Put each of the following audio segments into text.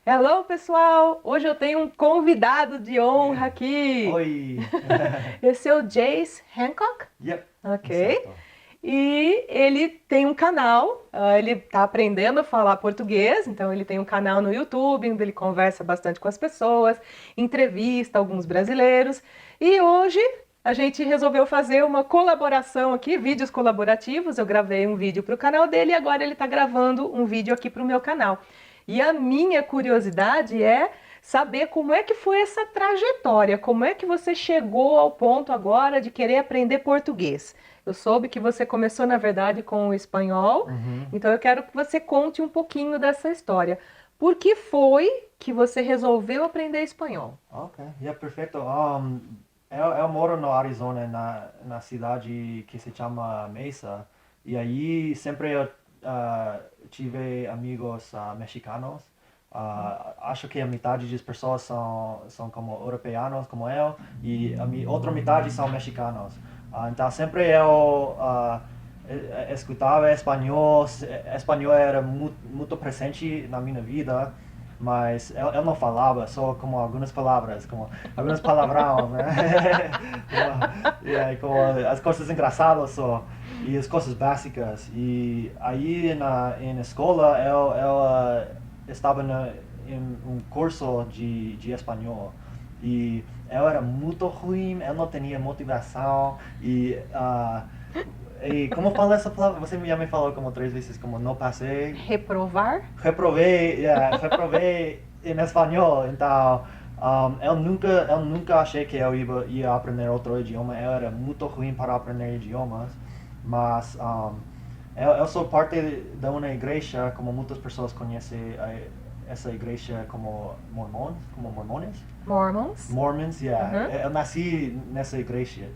Hello, pessoal! Hoje eu tenho um convidado de honra aqui. Oi! Esse é o Jace Hancock, Yep, ok? certo. E ele tem um canal, ele está aprendendo a falar português, então ele tem um canal no YouTube, onde ele conversa bastante com as pessoas, entrevista alguns brasileiros. E hoje a gente resolveu fazer uma colaboração aqui, vídeos colaborativos. Eu gravei um vídeo para o canal dele e agora ele está gravando um vídeo aqui para o meu canal. E a minha curiosidade é saber como é que foi essa trajetória, como é que você chegou ao ponto agora de querer aprender português. Eu soube que você começou, na verdade, com o espanhol, Uhum. então eu quero que você conte um pouquinho dessa história. Por que foi que você resolveu aprender espanhol? Ok, perfeito. Eu moro no Arizona, na cidade que se chama Mesa, e aí sempre eu tive amigos mexicanos. Acho que a metade das pessoas são como europeanos, como eu, e outra metade são mexicanos. Então sempre eu escutava espanhol, espanhol era muito presente na minha vida, mas eu não falava, só como algumas palavras, como alguns palavrões, né? E aí, como as coisas engraçadas só, e as coisas básicas. E aí na escola eu estava em um curso de espanhol. E eu era muito ruim, eu não tinha motivação e como fala essa palavra? Você já me falou como 3 vezes, como não passei. Reprovar? Reprovei em espanhol, então eu nunca achei que eu ia aprender outro idioma. Eu era muito ruim para aprender idiomas, mas eu sou parte de uma igreja, como muitas pessoas conhecem essa igreja como mormons. Mormons? Mormons, yeah. Uhum. Eu nasci nessa igreja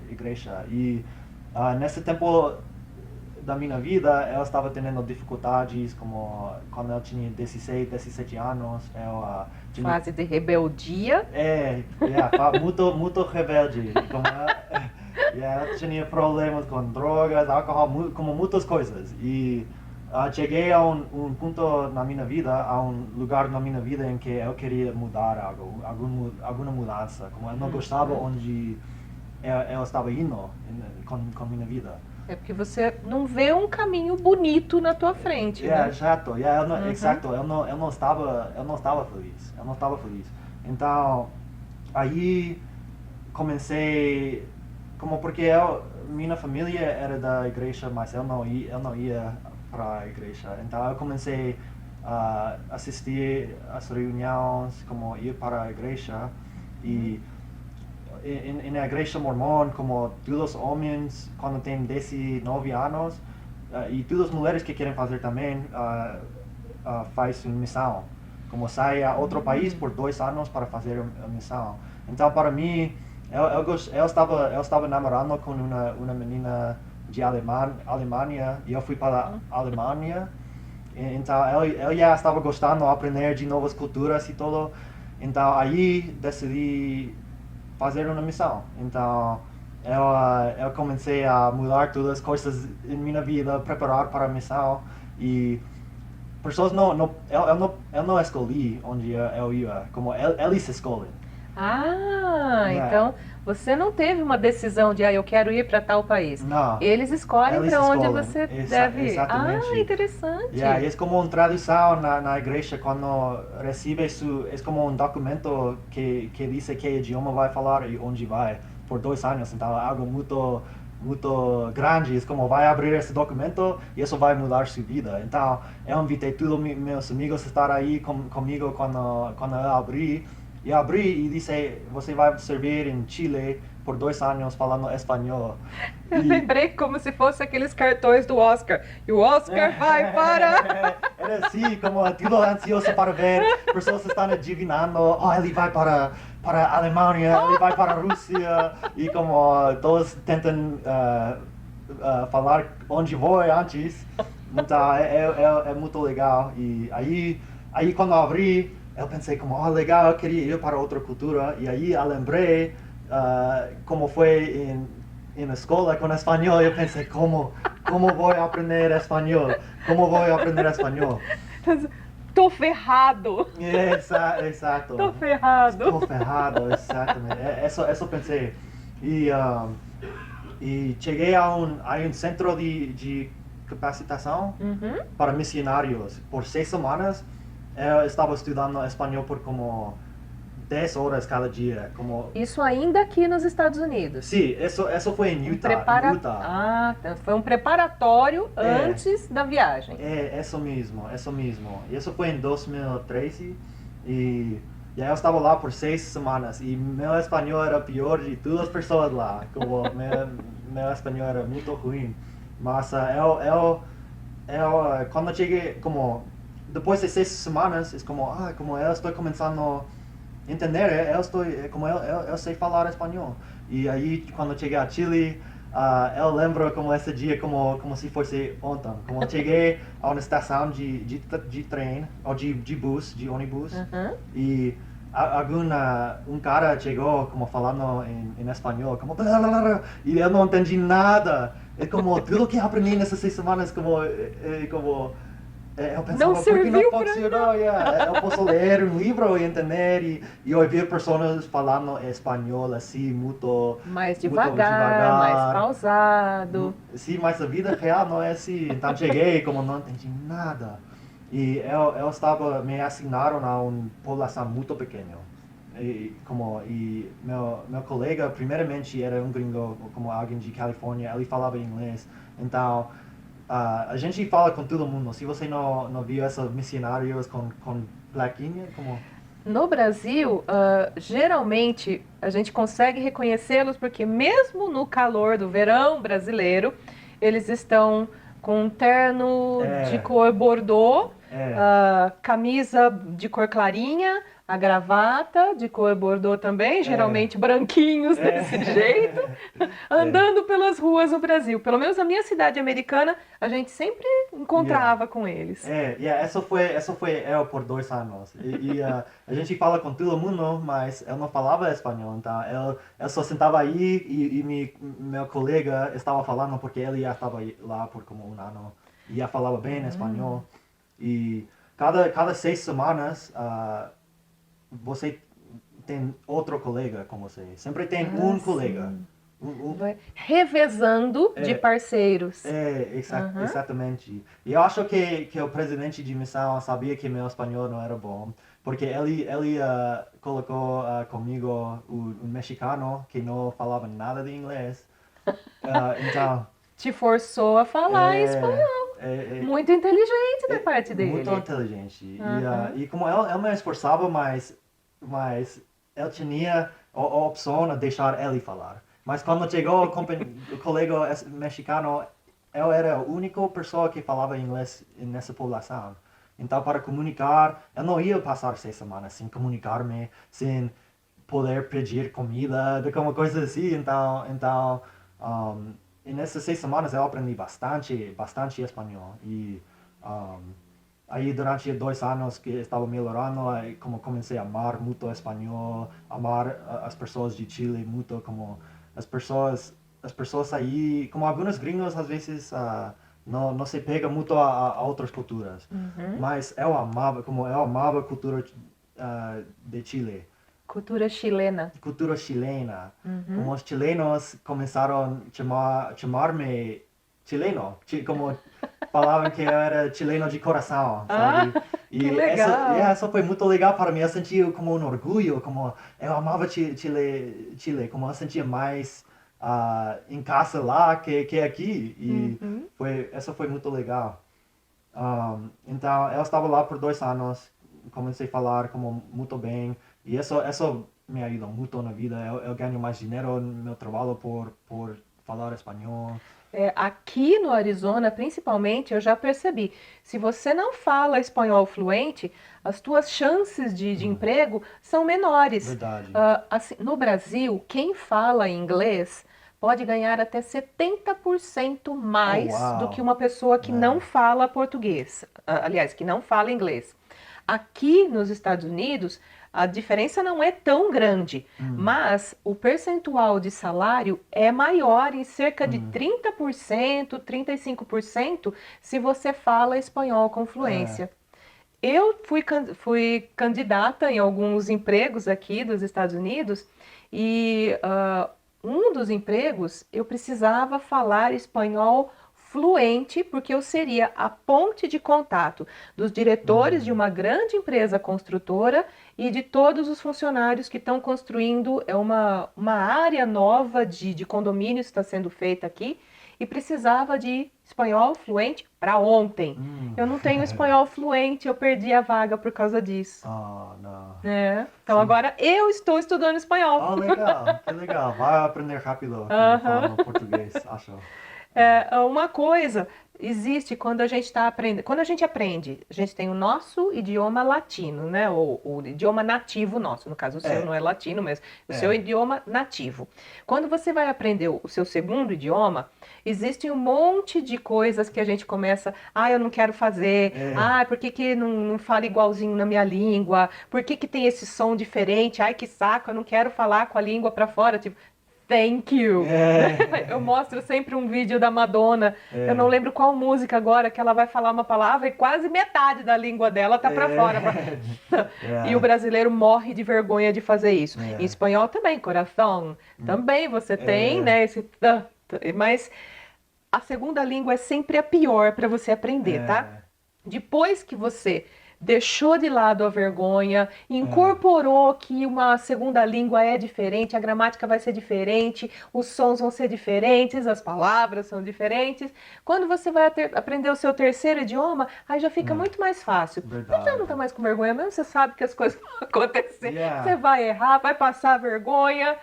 e nesse tempo da minha vida eu estava tendo dificuldades, como quando eu tinha 16, 17 anos, eu tinha Fase de rebeldia. muito rebelde, como eu tinha problemas com drogas, álcool, como muitas coisas e cheguei a um ponto na minha vida, a um lugar na minha vida em que eu queria mudar algo, alguma mudança, como eu não gostava Uhum. onde eu estava indo com minha vida. É porque você não vê um caminho bonito na tua frente, né? Exato, Uhum. exato, eu não estava feliz, eu não estava feliz. Então, aí comecei, como porque minha família era da igreja, mas eu não ia para a igreja. Então eu comecei a assistir às reuniões, como ir para a igreja Uhum. e na igreja mormon, como todos os homens, quando têm 19 anos, e todas as mulheres que querem fazer também, faz uma missão. Como sai a outro país Uhum. por 2 anos para fazer a missão. Então, para mim, eu estava namorando com uma menina de Alemanha e eu fui para Uhum. a Alemanha. Então, eu já estava gostando de aprender de novas culturas e tudo. Então, aí decidi fazer uma missão. Então, eu comecei a mudar todas as coisas em minha vida, preparar para a missão. E pessoas eu não escolhi onde eu ia, como eles escolhem. Ah, Yeah. então você não teve uma decisão de, eu quero ir para tal país. Não, Eles escolhem eles para onde escolhem, você deve ir. Ah, exatamente. Yeah, interessante. é como uma tradução na igreja quando recebe é como um documento que diz que idioma vai falar e onde vai por 2 anos. Então é algo muito grande, é como vai abrir esse documento e isso vai mudar sua vida. Então eu invitei todos meus amigos a estar aí comigo quando eu abri. E abri e disse, você vai servir em Chile por 2 anos falando espanhol. Eu E lembrei como se fosse aqueles cartões do Oscar. E o Oscar vai para. era assim, como tudo ansioso para ver, pessoas estão adivinhando, ele vai para a Alemanha, ele vai para a Rússia, e como todos tentam falar onde vou antes, então é muito legal. E aí quando eu abri, eu pensei como, legal, eu queria ir para outra cultura, e aí eu lembrei como foi em escola com espanhol, eu pensei como vou aprender espanhol, como vou aprender espanhol. tô ferrado. Exato. Tô ferrado. Estou ferrado, exatamente. Isso pensei. E, e cheguei a um centro de capacitação Uhum. para missionários. Por 6 semanas, eu estava estudando espanhol por como 10 horas cada dia. Como... Isso ainda aqui nos Estados Unidos. Sim, isso foi em Utah. Prepara... Em Utah. Ah, então foi um preparatório antes da viagem. Isso mesmo. E isso foi em 2013 e eu estava lá por 6 semanas e meu espanhol era pior de todas as pessoas lá. Como meu espanhol era muito ruim. Mas quando cheguei, como depois de 6 semanas, é como eu estou começando a entender, eu sei falar espanhol. E aí, quando cheguei a Chile, eu lembro como esse dia como se fosse ontem. Como eu cheguei a uma estação de trem, ou de bus, de ônibus, Uhum. e um cara chegou como falando em espanhol, como e eu não entendi nada. É como tudo que aprendi nessas 6 semanas, eu pensava, Não por que serviu não pra funcionou? Eu posso ler um livro e entender e ouvir pessoas falando espanhol assim, Mais muito devagar, mais pausado. Sim, mas a vida real não é assim. Então cheguei como não entendi nada. E me assignaram a uma população muito pequena. E meu colega, primeiramente, era um gringo, como alguém de Califórnia, ele falava inglês. Então, a gente fala com todo mundo. Se você não viu esses missionários com plaquinha, como... No Brasil, geralmente a gente consegue reconhecê-los porque, mesmo no calor do verão brasileiro, eles estão com um terno de É, cor bordô, é, camisa de cor clarinha, a gravata de cor bordô também, é, geralmente branquinhos desse jeito, é. andando pelas ruas do Brasil. Pelo menos na minha cidade americana, a gente sempre Yeah. encontrava com eles. Essa foi eu por 2 anos. A gente fala com todo mundo, mas eu não falava espanhol. Então eu só sentava aí e meu colega estava falando porque ele já estava lá por como um ano e já falava bem espanhol. E cada 6 semanas você tem outro colega com você. Sempre tem um colega. Sim. Um, Revezando de é, parceiros. Aham. exatamente. E eu acho que o presidente de missão sabia que meu espanhol não era bom, porque ele colocou comigo um mexicano que não falava nada de inglês. Então, Te forçou a falar em é, espanhol. é, Muito inteligente da é parte muito dele. inteligente. Aham. E como ele me esforçava, mas ele tinha a opção de deixar ele falar. Mas quando chegou o colega mexicano, eu era a única pessoa que falava inglês nessa população. Então, para comunicar, eu não ia passar 6 semanas sem comunicar-me, sem poder pedir comida, de como coisa assim. Então e nessas 6 semanas eu aprendi bastante espanhol. E um, aí durante 2 anos que estava melhorando, aí como comecei a amar muito espanhol, amar as pessoas de Chile muito, como as pessoas aí, como alguns gringos às vezes não se pega muito a outras culturas. Uhum. Mas eu amava a cultura de Chile, Cultura chilena. cultura chilena. Uhum. Como os chilenos começaram a chamar-me chileno, como falavam que eu era chileno de coração, Ah, sabe? que E legal. essa foi muito legal para mim. Eu sentia como um orgulho, como eu amava Chile, como eu sentia mais em casa lá que aqui. E Uhum. essa foi muito legal. Então, eu estava lá por 2 anos, comecei a falar como muito bem, e isso me ajudou muito na vida. Eu ganho mais dinheiro no meu trabalho por falar espanhol. Aqui no Arizona, principalmente, eu já percebi. Se você não fala espanhol fluente, as tuas chances de emprego são menores. Verdade. Assim, no Brasil, quem fala inglês pode ganhar até 70% Oh, mais do que uau! uma pessoa que não É. fala português. Aliás, que não fala inglês. Aqui nos Estados Unidos, a diferença não é tão grande, Hum, mas o percentual de salário é maior em cerca de hum, 30%, 35%, se você fala espanhol com é. fluência. Eu fui candidata em alguns empregos aqui dos Estados Unidos e um dos empregos eu precisava falar espanhol fluente, porque eu seria a ponte de contato dos diretores de Hum, uma grande empresa construtora e de todos os funcionários que estão construindo uma área nova de condomínios que está sendo feita aqui e precisava de espanhol fluente para ontem. hum. Eu não tenho espanhol fluente, eu perdi a vaga por causa disso. Ah, não. É, então Sim. agora eu estou estudando espanhol. Oh, legal, que legal. Vai aprender rápido Aham. falando português, acho. É, uma coisa existe quando a gente está aprendendo. Quando a gente aprende, a gente tem o nosso idioma latino, né? O idioma nativo nosso. No caso, o seu não É, é latino, mas o seu é. idioma nativo. Quando você vai aprender o seu segundo idioma, existe um monte de coisas que a gente começa. Ah, eu não quero fazer. É, Ah, por que que não fala igualzinho na minha língua? Por que que tem esse som diferente? Ai, que saco, eu não quero falar com a língua para fora. Tipo, thank you. Né? Eu é, mostro sempre um vídeo da Madonna. Eu não é, lembro qual música agora que ela vai falar uma palavra e quase metade da língua dela tá para fora. E o é, brasileiro morre de vergonha de fazer isso. Em é, espanhol também, coração. Também você tem, é, né, esse mas a segunda língua é sempre a pior para você aprender, tá? é, Depois que você deixou de lado a vergonha, é, incorporou que uma segunda língua é diferente, a gramática vai ser diferente, os sons vão ser diferentes, as palavras são diferentes. Quando você vai aprender o seu terceiro idioma, aí já fica é, muito mais fácil. Você já não tá verdade. mais com vergonha mesmo, você sabe que as coisas vão acontecer. Você Yeah, vai errar, vai passar vergonha,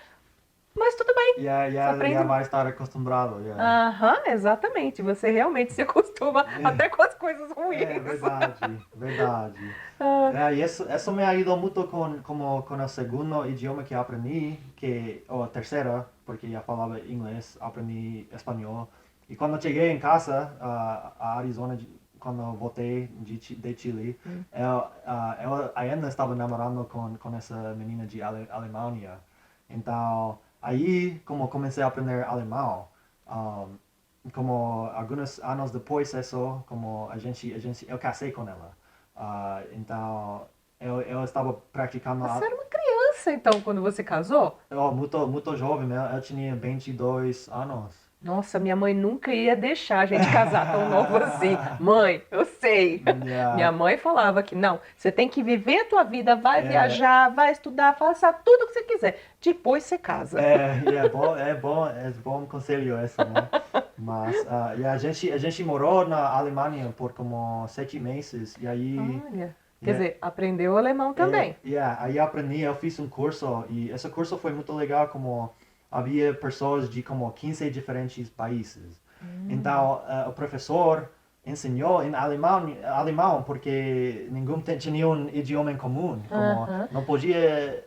mas tudo bem. yeah, Você yeah, yeah, aprende. vai estar acostumbrado, yeah. Aham, exatamente. Você realmente se acostuma até com as coisas É, ruins. verdade, verdade. Ah, É, e isso me ajudou muito com o segundo idioma que aprendi, ou a terceira, porque já falava inglês, aprendi espanhol. E quando cheguei em casa, a Arizona, quando eu voltei de Chile, eu ainda estava namorando com essa menina de Alemanha. Então, aí, como comecei a aprender alemão, um, como alguns anos depois disso, como eu casei com ela. Então, eu estava praticando você era uma criança, então, quando você casou? muito jovem, né? Eu tinha 22 anos. Nossa, minha mãe nunca ia deixar a gente casar tão novo assim. Mãe, eu sei. Minha Yeah, mãe falava que não, você tem que viver a tua vida, vai é, viajar, vai estudar, faça tudo o que você quiser. Depois você casa. é bom conselho esse, né? Mas e a gente morou na Alemanha por como 7 meses, e aí. Olha, quer Yeah, dizer, aprendeu alemão também. aí aprendi, eu fiz um curso e esse curso foi muito legal, como havia pessoas de como 15 diferentes países. Então, o professor ensinou em alemão porque ninguém tinha um idioma em comum, como Aham. não podia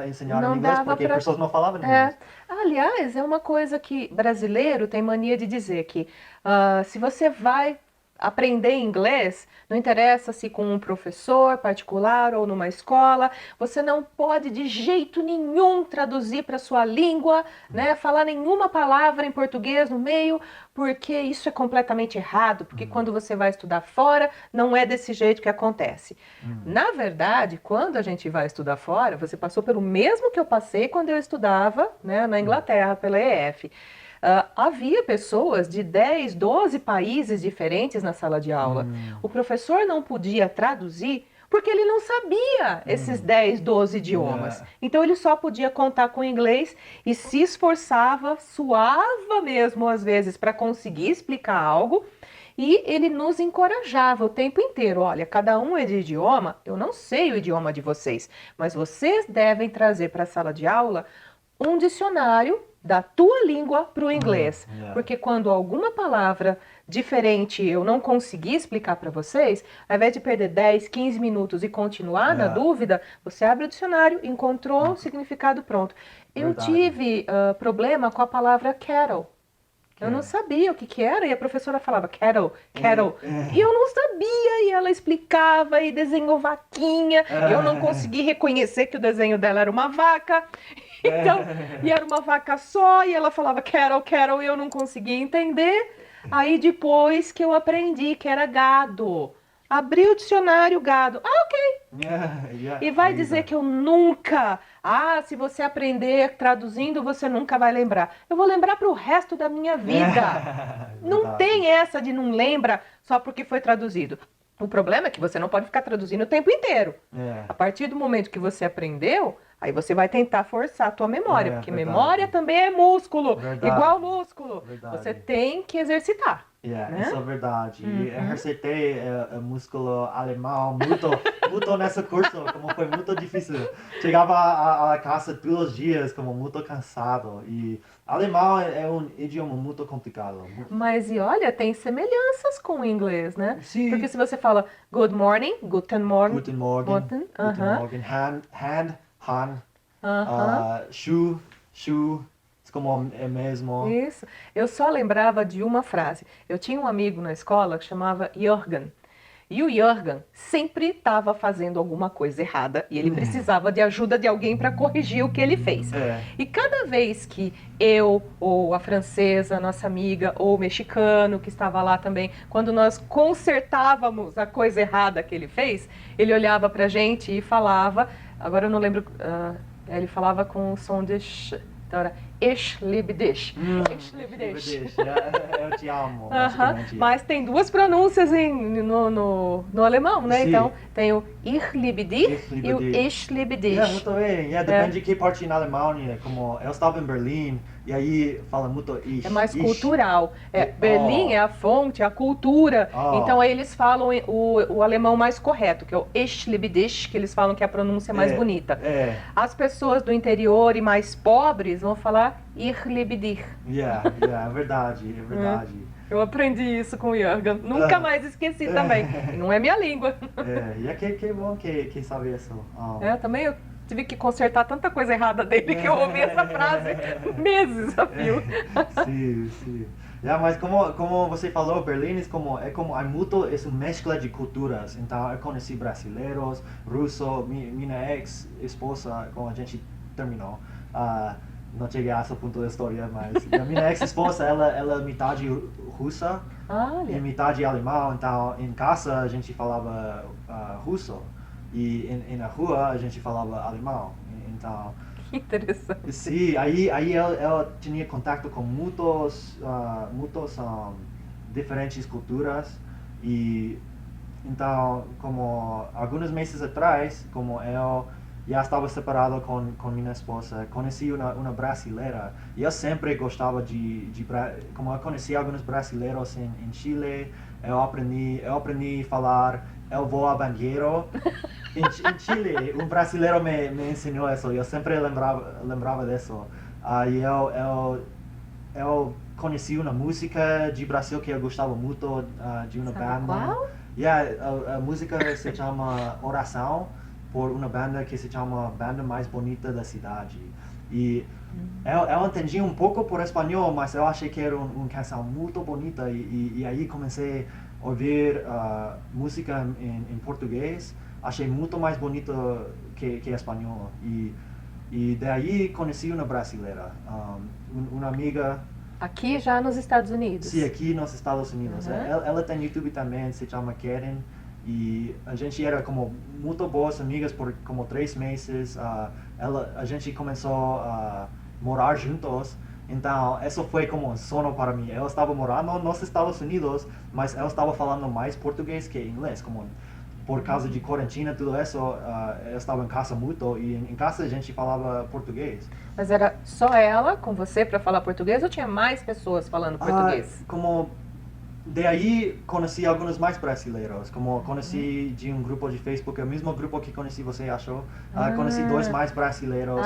ensinar em Não inglês dava porque para. pessoas não falavam É. inglês. Aliás, é uma coisa que brasileiro tem mania de dizer que se você vai aprender inglês, não interessa se com um professor particular ou numa escola, você não pode de jeito nenhum traduzir para sua língua, né, falar nenhuma palavra em português no meio, porque isso é completamente errado, porque Hum, quando você vai estudar fora, não é desse jeito que acontece. hum, Na verdade, quando a gente vai estudar fora, você passou pelo mesmo que eu passei quando eu estudava, né, na hum, Inglaterra, pela EF. Havia pessoas de 10, 12 países diferentes na sala de aula. hum, O professor não podia traduzir porque ele não sabia esses hum. 10, 12 idiomas. Yeah, Então ele só podia contar com o inglês e se esforçava, suava mesmo às vezes para conseguir explicar algo. E ele nos encorajava o tempo inteiro. Olha, cada um é de idioma, eu não sei o idioma de vocês, mas vocês devem trazer para a sala de aula um dicionário da tua língua para o inglês. yeah, Porque quando alguma palavra diferente eu não conseguir explicar para vocês, ao invés de perder 10, 15 minutos e continuar na yeah. dúvida, você abre o dicionário, encontrou o significado pronto. Eu Verdade. tive problema com a palavra cattle. Eu não Que, sabia o que que era e a professora falava cattle, é, cattle. E eu não sabia e ela explicava e desenhou vaquinha. E eu não consegui reconhecer que o desenho dela era uma vaca. Então, e era uma vaca só e ela falava cattle, cattle e eu não conseguia entender. Aí depois que eu aprendi que era gado. Abri o dicionário, gado. Ah, ok. Yeah, yeah, E vai aí dizer vai. que eu nunca. Ah, se você aprender traduzindo, você nunca vai lembrar. Eu vou lembrar para o resto da minha vida. Não Verdade. tem essa de não lembra só porque foi traduzido. O problema é que você não pode ficar traduzindo o tempo inteiro. É, A partir do momento que você aprendeu, aí você vai tentar forçar a tua memória, é porque memória verdade. também é músculo, igual Verdade. músculo. Você Verdade. tem que exercitar, Yeah, isso né? é verdade. E Uhum. exercitei o músculo alemão muito nesse curso, como foi muito difícil. Chegava a casa todos os dias, como muito cansado. E alemão é um idioma muito complicado. Mas e olha, tem semelhanças com o inglês, né? Porque Sim. se você fala good morning, morning, Guten aham, Morgen, Hand, aham, Schuh, é como é mesmo. isso. Eu só lembrava de uma frase. Eu tinha um amigo na escola que chamava Jürgen. E o Jürgen sempre estava fazendo alguma coisa errada e ele precisava de ajuda de alguém para corrigir o que ele fez. É, E cada vez que eu, ou a francesa, nossa amiga, ou o mexicano que estava lá também, quando nós consertávamos a coisa errada que ele fez, ele olhava para a gente e falava, agora eu não lembro, ele falava com o som de sh, então era ich liebe dich. Ich liebe dich. Bangladesh, é, eu te amo, Aham, basicamente. É. mas tem duas pronúncias no alemão, né? Então Sim, tem o Ich liebe dich ich e liebe o dich. Ich liebe Yeah, dich. muito bem. Yeah, É, depende de que parte na Alemanha. Como eu estava em Berlim e aí fala muito é mais ich. cultural. É, Berlim é Oh, a fonte, a cultura. Então oh. aí eles falam o alemão mais correto, que é o Ich liebe dich, que eles falam que é a pronúncia mais É, bonita. é. As pessoas do interior e mais pobres vão falar Ich liebe dich. Yeah, é verdade, é Né? verdade. Eu aprendi isso com o Jürgen. Nunca Ah, mais esqueci também. E não é minha língua. e é que bom que sabe isso. É, também eu tive que consertar tanta coisa errada dele que eu ouvi essa frase meses a fio. Sim, sim. Yeah, mas como você falou, Berlim é como há muito essa mescla de culturas. Então, eu conheci brasileiros, russo, minha ex-esposa, como a gente terminou. ah, não cheguei a esse ponto da história, mas a minha ex-esposa, ela é metade russa e Olha, metade alemão. Então, em casa a gente falava russo e na rua a gente falava alemão. Então, que interessante. sim, aí ela tinha contato com muitos diferentes culturas e então, como alguns meses atrás, como eu já estava separado com minha esposa, conheci uma brasileira e eu sempre gostava como eu conheci alguns brasileiros em Chile, eu aprendi a falar eu vou ao banheiro. Em Chile, um brasileiro me ensinou isso e eu sempre lembrava disso. Aí eu conheci uma música de Brasil que eu gostava muito, de uma Sabe banda. qual? Yeah, a música se chama Oração, por uma banda que se chama Banda Mais Bonita da Cidade. E eu entendi um pouco por espanhol, mas eu achei que era uma canção muito bonita e aí comecei a ouvir música em português. Achei muito mais bonito que espanhol. E daí conheci uma brasileira, uma amiga. Aqui já nos Estados Sim, Unidos. aqui nos Estados Unidos. Uhum. Ela tem YouTube também, se chama Karen. E a gente era como muito boas amigas por como 3 meses. A gente começou a morar juntos. Então, isso foi como um sonho para mim. Eu estava morando nos Estados Unidos, mas eu estava falando mais português que inglês. Como por causa de quarentena, tudo isso, eu estava em casa muito e em casa a gente falava português. Mas era só ela com você para falar português ou tinha mais pessoas falando português? Como de aí conheci alguns mais brasileiros, como conheci de um grupo de Facebook, o mesmo grupo que conheci você, achou? Conheci dois mais brasileiros.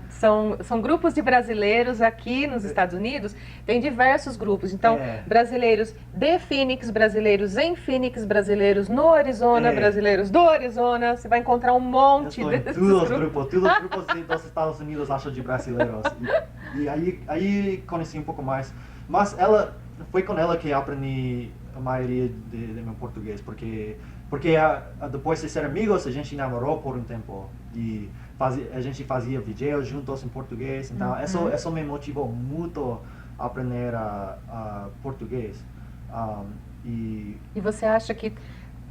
São grupos de brasileiros aqui nos Estados Unidos, tem diversos grupos. Então, brasileiros de Phoenix, brasileiros em Phoenix, brasileiros no Arizona, brasileiros do Arizona. Você vai encontrar um monte Eu estou em desses todos os grupos. todos os grupos dos Estados Unidos acham de brasileiros. E aí conheci um pouco mais. Mas foi com ela que eu aprendi a maioria de meu português, porque depois de ser amigos, a gente namorou por um tempo e a gente fazia vídeos juntos em português, então isso me motivou muito a aprender português. E você acha que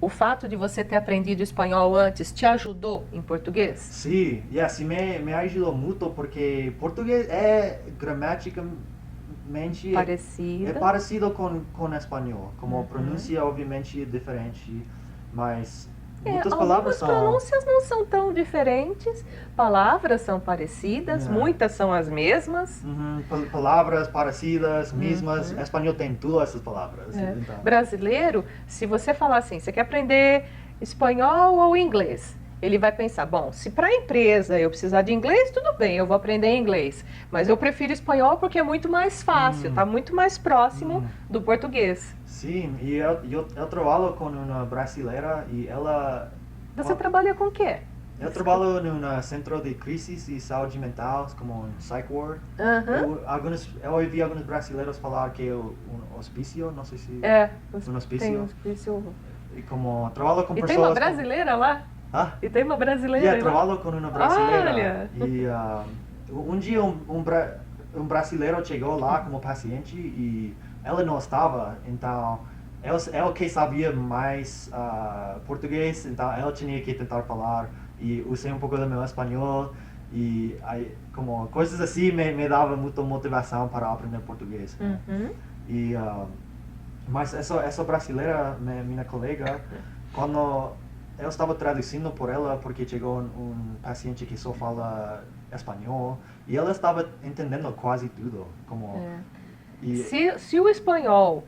o fato de você ter aprendido espanhol antes te ajudou em português? Sí, yeah, sí me ayudó mucho porque portugués es gramáticamente es Parecida. parecido con español, como Uhum. pronuncia obviamente es diferente, mas É, muitas palavras algumas são pronúncias não são tão diferentes, palavras são parecidas, yeah, muitas são as mesmas. palavras parecidas, mesmas, Uhum. espanhol tem todas essas palavras, É. então. Brasileiro, se você falar assim, você quer aprender espanhol ou inglês? Ele vai pensar, bom, se para a empresa eu precisar de inglês, tudo bem, eu vou aprender inglês. Mas eu prefiro espanhol porque é muito mais fácil, está muito mais próximo do português. Sim, e eu trabalho com uma brasileira e ela. Você trabalha com o quê? Eu Desculpa. trabalho num centro de crises e saúde mental, como um psych ward. Aham. Eu ouvi alguns brasileiros falar que é um hospício, não sei se. É, Um tem hospício. hospício. E como trabalho com E tem uma pessoas com. brasileira lá? Ah? E tem uma brasileira Yeah, aí lá? trabalho com uma brasileira. Olha! E um dia um brasileiro chegou lá como paciente e ela não estava, então ela que sabia mais português, então ela tinha que tentar falar e usei um pouco do meu espanhol e aí, como coisas assim me dava muita motivação para aprender português. Né? Uhum. E, mas essa brasileira, minha colega, quando eu estava traduzindo por ela porque chegou um paciente que só fala espanhol e ela estava entendendo quase tudo, como É. e Se o espanhol,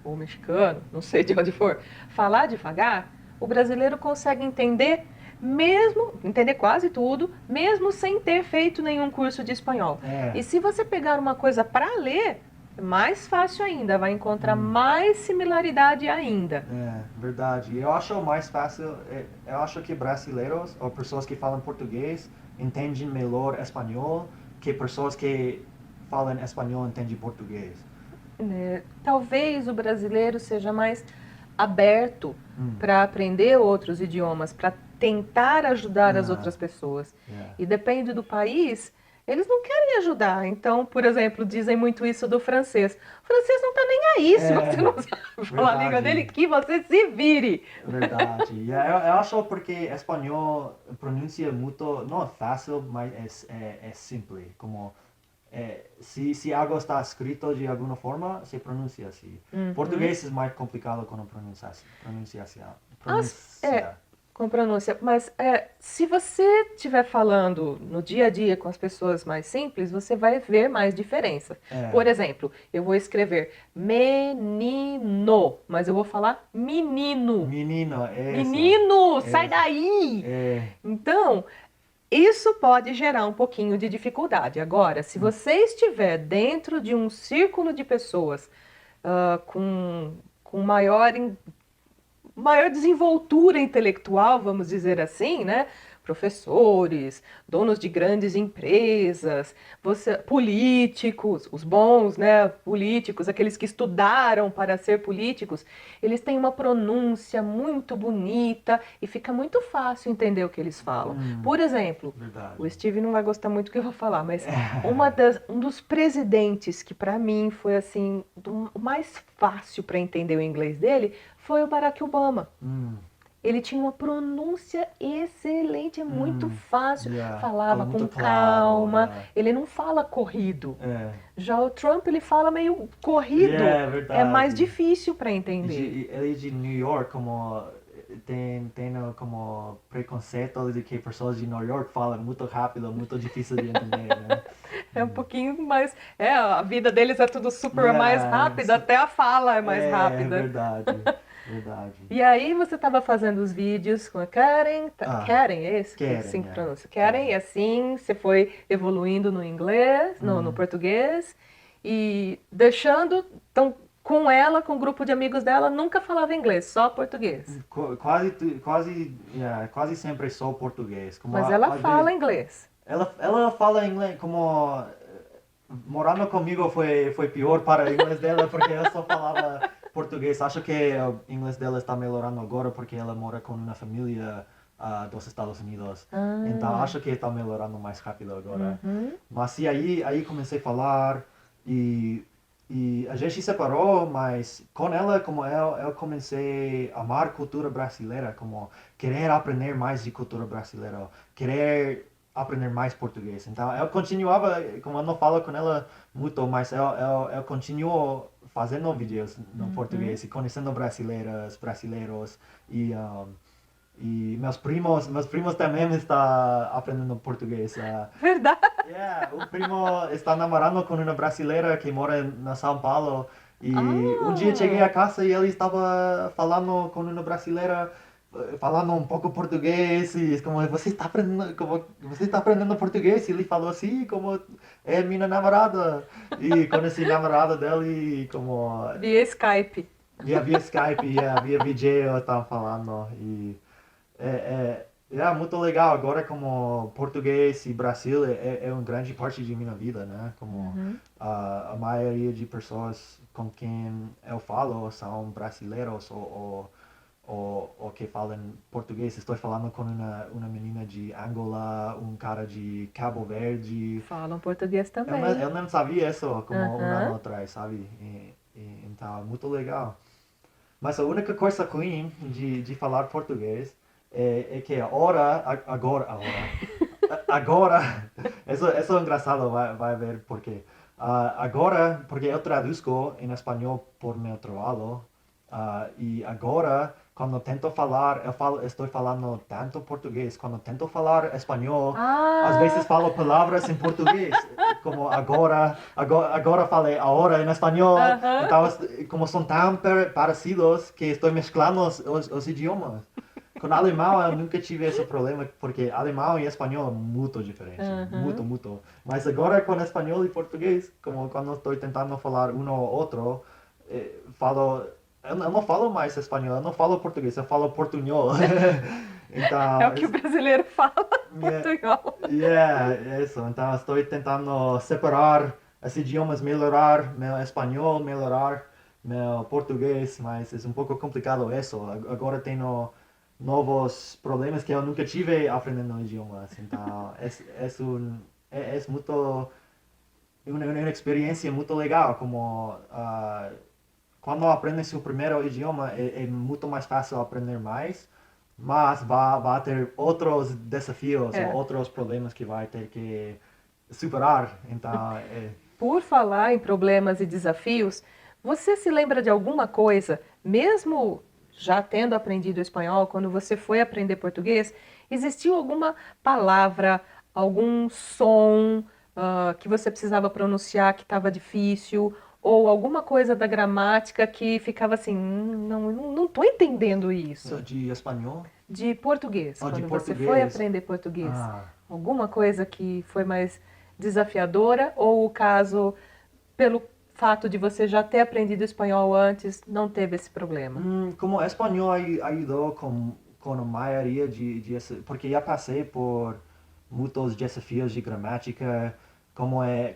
ou mexicano, não sei de onde for, falar devagar, o brasileiro consegue entender mesmo, entender quase tudo, mesmo sem ter feito nenhum curso de espanhol. é, E se você pegar uma coisa para ler, é mais fácil ainda, vai encontrar mais similaridade ainda. verdade. Eu acho mais fácil, eu acho que brasileiros ou pessoas que falam português entendem melhor espanhol que pessoas que falam espanhol entendem português. Né? Talvez o brasileiro seja mais aberto para aprender outros idiomas, para tentar ajudar as Ah, outras pessoas. yeah. E depende do país, eles não querem ajudar. Então, por exemplo, dizem muito isso do francês. O francês não está nem aí se você não sabe falar a língua dele, Verdade. que você se vire. Verdade. Eu acho porque espanhol pronuncia muito, não é fácil, mas é simples. Como se algo está escrito de alguma forma, se pronuncia assim. Uhum. Português é mais complicado com a pronunciação. É, Pronuncia. com pronúncia. Mas se você estiver falando no dia a dia com as pessoas mais simples, você vai ver mais diferença. É, Por exemplo, eu vou escrever menino, mas eu vou falar menino. menino, é isso. Menino, sai É, daí! é, Então, isso pode gerar um pouquinho de dificuldade. Agora, se você estiver dentro de um círculo de pessoas com maior desenvoltura intelectual, vamos dizer assim, né? Professores, donos de grandes empresas, políticos, os bons, né? Políticos, aqueles que estudaram para ser políticos, eles têm uma pronúncia muito bonita e fica muito fácil entender o que eles falam. Por exemplo, o verdade. Steve não vai gostar muito do que eu vou falar, mas É, um dos presidentes que para mim foi assim o mais fácil para entender o inglês dele foi o Barack Obama. Ele tinha uma pronúncia excelente, é muito fácil, yeah, fala falava com muito claro, calma, yeah. ele não fala corrido. É, Já o Trump, ele fala meio corrido, yeah, é mais verdade. difícil para entender. Ele de New York, como tem como preconceito de que pessoas de New York falam muito rápido, muito difícil de entender, né? É um pouquinho mais. A vida deles é tudo super mais Yeah, rápido, até a fala é mais rápida. verdade, verdade. E aí você estava fazendo os vídeos com a Karen. Karen, é esse que Karen, assim que yeah, pronuncia. Karen, e assim você foi evoluindo no inglês, no português, e deixando. Então, com ela, com o grupo de amigos dela, nunca falava inglês, só português. Quase sempre só português. Como Mas ela às fala vezes, inglês. ela fala inglês como morando comigo foi pior para o inglês dela porque eu só falava português. Acho que o inglês dela está melhorando agora porque ela mora com uma família dos Estados Unidos. Então Ah, acho que está melhorando mais rápido agora. uhum. Mas sim, aí comecei a falar e e a gente se separou, mas com ela, como eu comecei a amar cultura brasileira, como querer aprender mais de cultura brasileira, querer aprender mais português. Então, eu continuava, como eu não falo com ela muito, mas eu continuo fazendo vídeos no Uhum. português e conhecendo brasileiros e meus primos também estão aprendendo português. Verdade. Yeah, o primo está namorando com uma brasileira que mora na São Paulo e um dia cheguei a Ah, casa e ele estava falando com uma brasileira, falando um pouco português e como você está aprendendo português? E ele falou assim, como é minha namorada e conheci a namorada dele como via Skype. via Skype, via vídeo estava falando e é muito legal. Agora, como português e Brasil é uma grande parte de minha vida, né? Como Uhum. a maioria de pessoas com quem eu falo são brasileiros ou que falam português. Estou falando com uma menina de Angola, um cara de Cabo Verde. Falam português Eu também. não sabia isso como um ano Aham. atrás, sabe? Então, muito legal. Mas a única coisa ruim de falar português é que agora, isso é engraçado, vai ver porque agora, porque eu traduzco em espanhol por meu trabalho, e agora, quando tento falar, estou falando tanto português, quando tento falar espanhol, às vezes Ah, falo palavras em português, como agora falei agora em espanhol, aham. então, como são tão parecidos que estou mesclando os idiomas. Com alemão eu nunca tive esse problema, porque alemão e espanhol é muito diferente, muito, Aham. muito. Mas agora com espanhol e português, como quando estou tentando falar um ou outro, falo, eu não falo mais espanhol, eu não falo português, eu falo portunhol. É Então, o que o brasileiro fala, yeah, portunhol. yeah, isso. Então, estou tentando separar os idiomas, melhorar meu espanhol, melhorar meu português, mas é um pouco complicado isso. Agora tenho novos problemas que eu nunca tive aprendendo idiomas. Então, é muito, uma experiência muito legal, como quando aprende seu primeiro idioma é muito mais fácil aprender mais, mas vai ter outros desafios ou É. outros problemas que vai ter que superar. Então, Por falar em problemas e desafios, você se lembra de alguma coisa, mesmo já tendo aprendido espanhol, quando você foi aprender português, existiu alguma palavra, algum som, que você precisava pronunciar que estava difícil, ou alguma coisa da gramática que ficava assim, não estou entendendo isso. de espanhol De português, ou de quando você foi português, aprender português, ah, alguma coisa que foi mais desafiadora, ou o caso, pelo fato de você já ter aprendido espanhol antes, não teve esse problema? como espanhol ajudou com a maioria porque já passei por muitos desafios de gramática, como é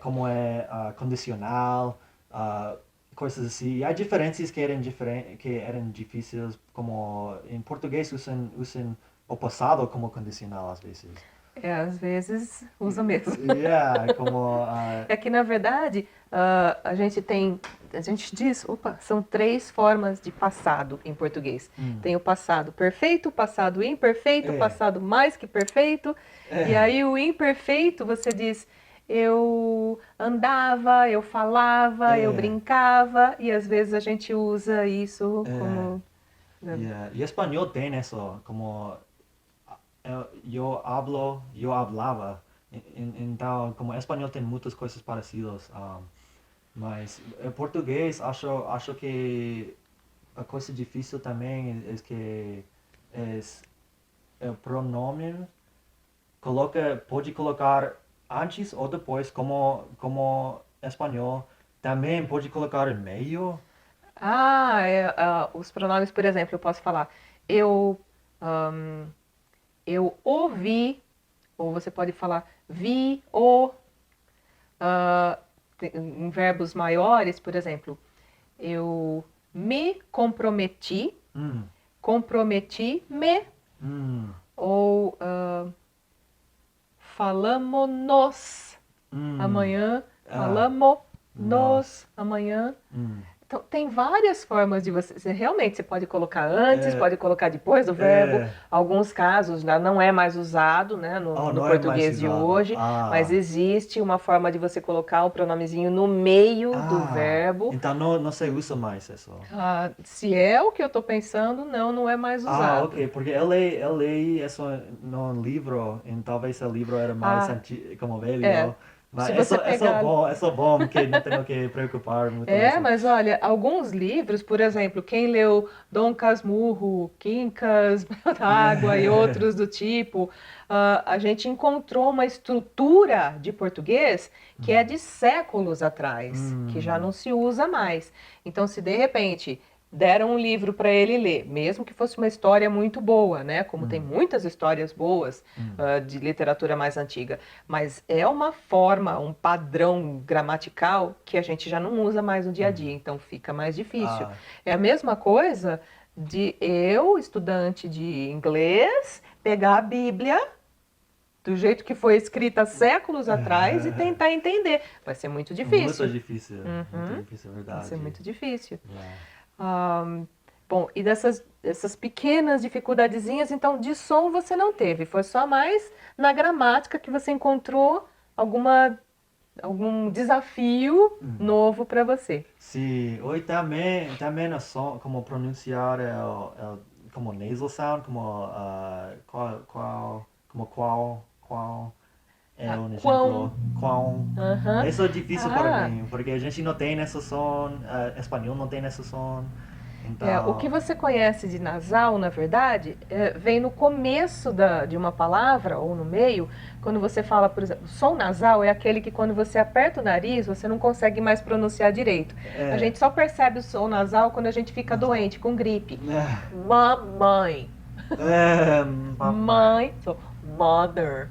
condicional, ah, coisas assim. E há diferenças que eram difíceis, como em português usam o passado como condicional às vezes. É, às vezes usa mesmo. Yeah, como É que, na verdade, a gente diz, opa, são três formas de passado em português. Tem o passado perfeito, o passado imperfeito, o é, passado mais que perfeito. E é, aí o imperfeito você diz, eu andava, eu falava, eu é, brincava, e às vezes a gente usa isso é, como, né? yeah. E espanhol tem isso, como eu hablava. Então, como espanhol tem muitas coisas parecidas, mas em português acho que a coisa difícil também é que é, é o pronome pode colocar antes ou depois como espanhol. Também pode colocar em meio. Os pronomes, por exemplo, eu posso falar, eu, eu ouvi, ou você pode falar vi, ah, em verbos maiores, por exemplo, eu me comprometi, Hum, comprometi-me, hum, ou falamos hum. amanhã, Ah, falamos. nos, amanhã. Então, tem várias formas de realmente, você pode colocar antes, pode colocar depois do verbo. Alguns casos já não é mais usado, né, no não é mais português de usado. hoje, mas existe uma forma de você colocar o pronomezinho no meio do verbo. Então não se usa mais isso. Se é o que eu estou pensando, não é mais usado. Ok, porque eu li isso num livro, e talvez o livro era mais antigo, como velho. Mas se você pegar... é bom, porque não tenho que preocupar muito. Mas olha, alguns livros, por exemplo, quem leu Dom Casmurro, Quincas d'Água e outros do tipo, a gente encontrou uma estrutura de português que é de séculos atrás, que já não se usa mais. Então, se de repente deram um livro para ele ler, mesmo que fosse uma história muito boa, né? Como tem muitas histórias boas de literatura mais antiga, mas é uma forma, um padrão gramatical que a gente já não usa mais no dia a dia, então fica mais difícil. É a mesma coisa de eu, estudante de inglês, pegar a Bíblia do jeito que foi escrita séculos atrás e tentar entender. Vai ser muito difícil. Muito difícil, é verdade. Vai ser muito difícil. Bom, e dessas pequenas dificuldadezinhas, então, de som você não teve, foi só mais na gramática que você encontrou algum desafio novo para você. Sim, ou também o som, como pronunciar como nasal sound, como qual é um exemplo. Qual. Isso é difícil para mim, porque a gente não tem esse som, espanhol não tem esse som. Então... o que você conhece de nasal, na verdade, vem no começo de uma palavra ou no meio, quando você fala, por exemplo, som nasal é aquele que quando você aperta o nariz, você não consegue mais pronunciar direito. A gente só percebe o som nasal quando a gente fica doente, com gripe. Mamãe. Mãe. Mother.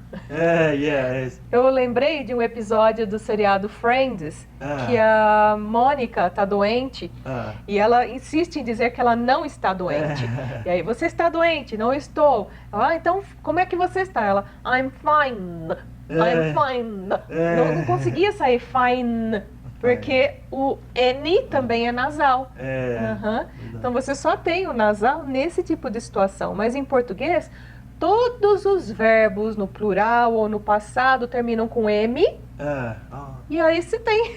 Eu lembrei de um episódio do seriado Friends, que a Mônica tá doente e ela insiste em dizer que ela não está doente. E aí, você está doente? Não estou. Então, como é que você está? Ela, I'm fine. I'm fine. Não conseguia sair fine, porque o N também é nasal. Então, você só tem o nasal nesse tipo de situação. Mas em português, todos os verbos no plural ou no passado terminam com M. E aí se tem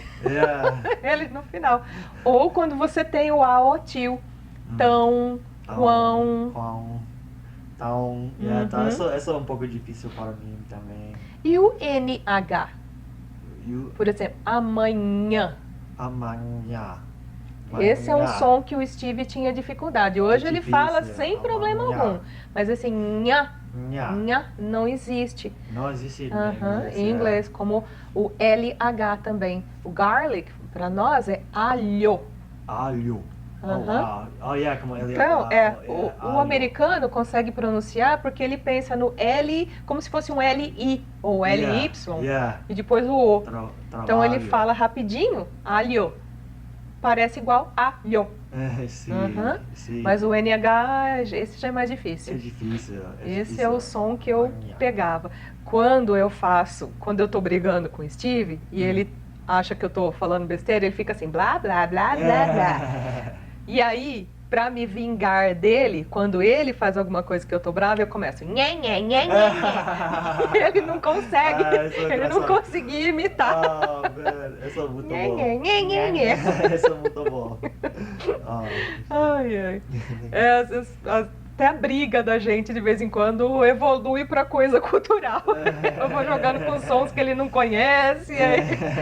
ele no final. Ou quando você tem o A ou tio. Tão, quão. Então, essa é um pouco difícil para mim também. E o NH? Por exemplo, amanhã. Amanhã. Esse é um som que o Steve tinha dificuldade. Hoje ele fala sem problema algum. Mas assim, nha não existe. Não existe em inglês, como o LH também. O garlic, para nós, é alho. Alho. Como LH. Então, o americano consegue pronunciar porque ele pensa no L como se fosse um LI ou LY e depois o O. Então ele fala rapidinho, alho. Parece igual alho. Sim. Mas o NH, esse já é mais difícil. É difícil. Esse é o som que eu pegava. Quando eu tô brigando com o Steve e ele acha que eu tô falando besteira, ele fica assim, blá, blá, blá, blá, blá. E aí, pra me vingar dele, quando ele faz alguma coisa que eu tô brava, eu começo nhé, nhé, nhé, nhé, nhé. Ele não consegue, ele não conseguia imitar. Essa é muito nhé, bom. nhé, nhé, nhé, nhé. Essa é muito bom. Ai. Até a briga da gente, de vez em quando, evolui pra coisa cultural. Eu vou jogando com sons que ele não conhece, e aí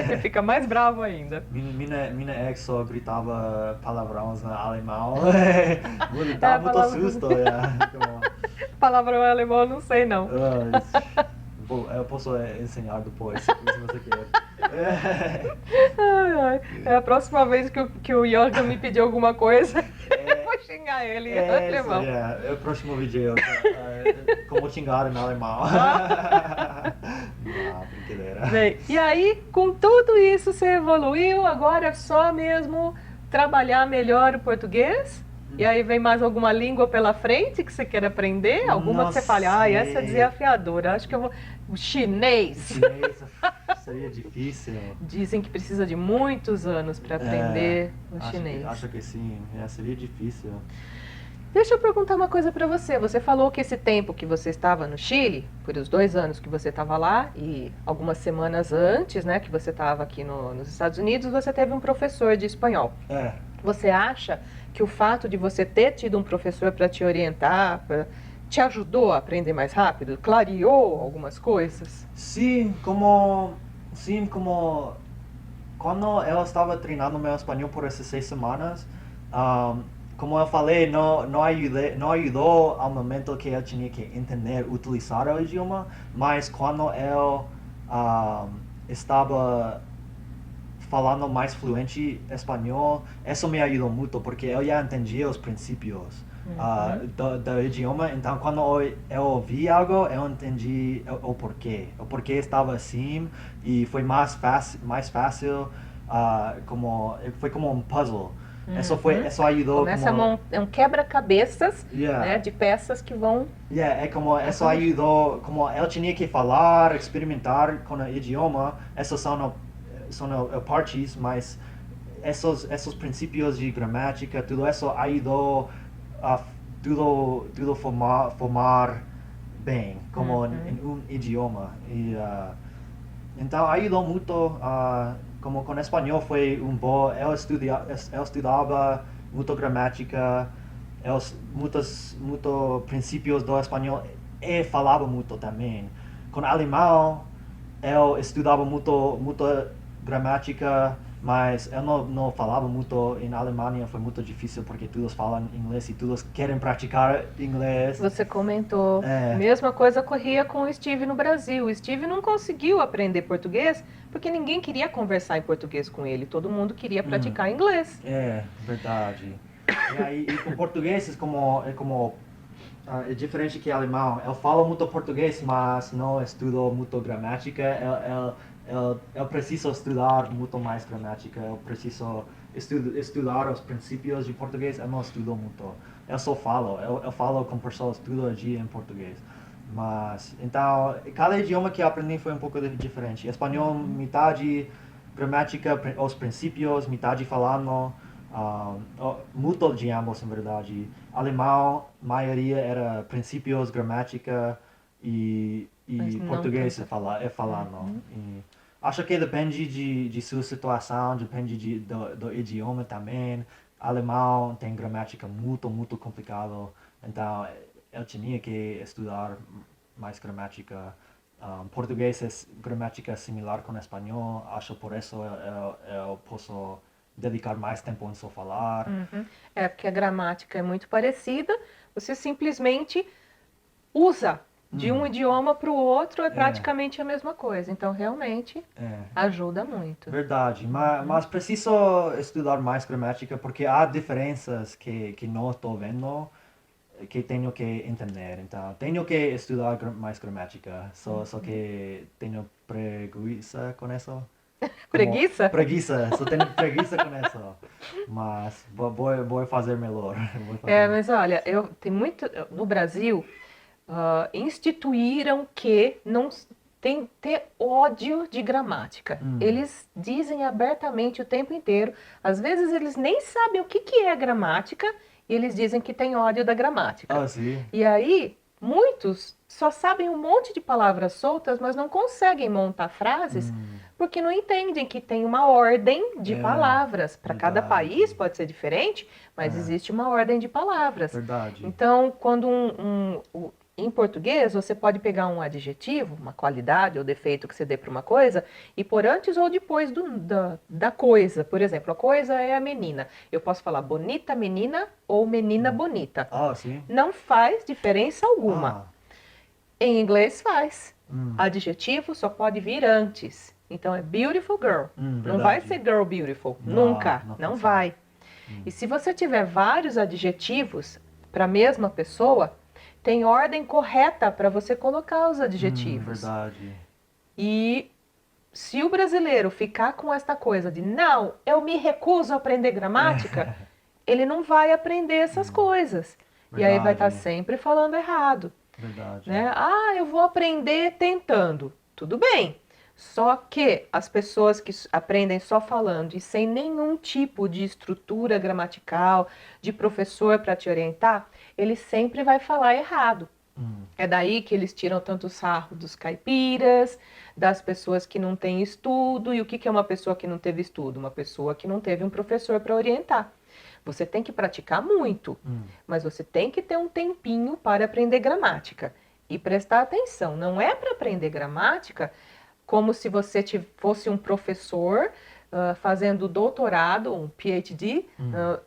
ele fica mais bravo ainda. Minha ex só gritava palavrões na alemão. Me dá muito susto. Palavrão em alemão eu não sei, não. Eu posso ensinar depois, se você quer. A próxima vez que o Jorge me pedir alguma coisa, eu vou xingar ele em alemão. É o próximo vídeo. Como xingar em alemão. Brincadeira. Bem, e aí, com tudo isso, você evoluiu, agora é só mesmo trabalhar melhor o português? E aí vem mais alguma língua pela frente que você quer aprender? Alguma que você fale, essa é desafiadora, acho que eu vou... O chinês. seria difícil. Dizem que precisa de muitos anos para aprender o Acho chinês. acho que sim, seria difícil. Deixa eu perguntar uma coisa para você. Você falou que esse tempo que você estava no Chile, por os 2 anos que você estava lá e algumas semanas antes, né, que você estava aqui nos Estados Unidos, você teve um professor de espanhol. É, Você acha que o fato de você ter tido um professor para te orientar, te ajudou a aprender mais rápido? Clareou algumas coisas? sim, como quando eu estava treinando meu espanhol por essas 6 semanas, como eu falei, não ajudou ao momento que eu tinha que entender, utilizar o idioma, mas quando eu estava falando mais fluente espanhol, isso me ajudou muito, porque eu já entendia os princípios do idioma, então quando eu ouvi algo, eu entendi o porquê. O porquê estava assim, e foi mais fácil, foi como um puzzle. Isso ajudou Começa é um quebra-cabeças, Yeah. né, de peças que vão... Isso ajudou, como eu tinha que falar, experimentar com o idioma, essas são partes, mas esses princípios de gramática, tudo isso ajudou a tudo formar bem, como em idioma. Então ajudou muito, como com espanhol foi bom, eu estudava muito gramática, muitos princípios do espanhol e falava muito também. Com alemão, eu estudava muito gramática, mas eu não falava muito. Em Alemanha foi muito difícil porque todos falam inglês e todos querem praticar inglês. Você comentou. É. Mesma coisa ocorria com o Steve no Brasil. O Steve não conseguiu aprender português porque ninguém queria conversar em português com ele. Todo mundo queria praticar inglês. É, verdade. E com português é diferente que alemão. Eu falo muito português, mas não estudo muito gramática. Eu preciso estudar muito mais gramática. Eu preciso estudar os princípios de português. Eu não estudo muito. Eu só falo. Eu falo com pessoas todo dia em português. Mas, então, cada idioma que eu aprendi foi um pouco diferente. Espanhol, metade gramática, os princípios, metade falando. Muito de ambos, em verdade. Alemão, maioria era princípios, gramática e português falando. E acho que depende de sua situação, depende do idioma também. Alemão tem gramática muito complicado, então eu tinha que estudar mais gramática. Português é gramática similar com espanhol, acho por isso eu posso dedicar mais tempo em só falar. É porque a gramática é muito parecida. Você simplesmente usa de um idioma para o outro, é praticamente a mesma coisa. Então, realmente, ajuda muito. Verdade, mas preciso estudar mais gramática porque há diferenças que não estou vendo que tenho que entender. Então, tenho que estudar mais gramática, só que tenho preguiça com isso. Preguiça? Preguiça, só tenho preguiça com isso. Mas vou fazer melhor. Mas olha, no Brasil, instituíram que não tem ter ódio de gramática. Eles dizem abertamente o tempo inteiro. Às vezes eles nem sabem o que é gramática e eles dizem que tem ódio da gramática. Ah, sim. E aí, muitos só sabem um monte de palavras soltas, mas não conseguem montar frases porque não entendem que tem uma ordem de palavras. Para cada país pode ser diferente, mas existe uma ordem de palavras. Verdade. Então, quando em português, você pode pegar um adjetivo, uma qualidade ou defeito que você dê para uma coisa e pôr antes ou depois da coisa. Por exemplo, a coisa é a menina. Eu posso falar bonita menina ou menina bonita. Ah, sim. Não faz diferença alguma. Em inglês faz. Adjetivo só pode vir antes. Então é beautiful girl. Não vai ser girl beautiful. Nunca. Não vai. E se você tiver vários adjetivos para a mesma pessoa, tem ordem correta para você colocar os adjetivos. Verdade. E se o brasileiro ficar com esta coisa de não, eu me recuso a aprender gramática, ele não vai aprender essas coisas. Verdade. E aí vai estar sempre falando errado. Verdade. Né? Eu vou aprender tentando. Tudo bem. Só que as pessoas que aprendem só falando e sem nenhum tipo de estrutura gramatical, de professor para te orientar, ele sempre vai falar errado. É daí que eles tiram tanto sarro dos caipiras, das pessoas que não têm estudo. E o que é uma pessoa que não teve estudo? Uma pessoa que não teve um professor para orientar. Você tem que praticar muito, mas você tem que ter um tempinho para aprender gramática. E prestar atenção, não é para aprender gramática como se você fosse um professor fazendo doutorado, um PhD.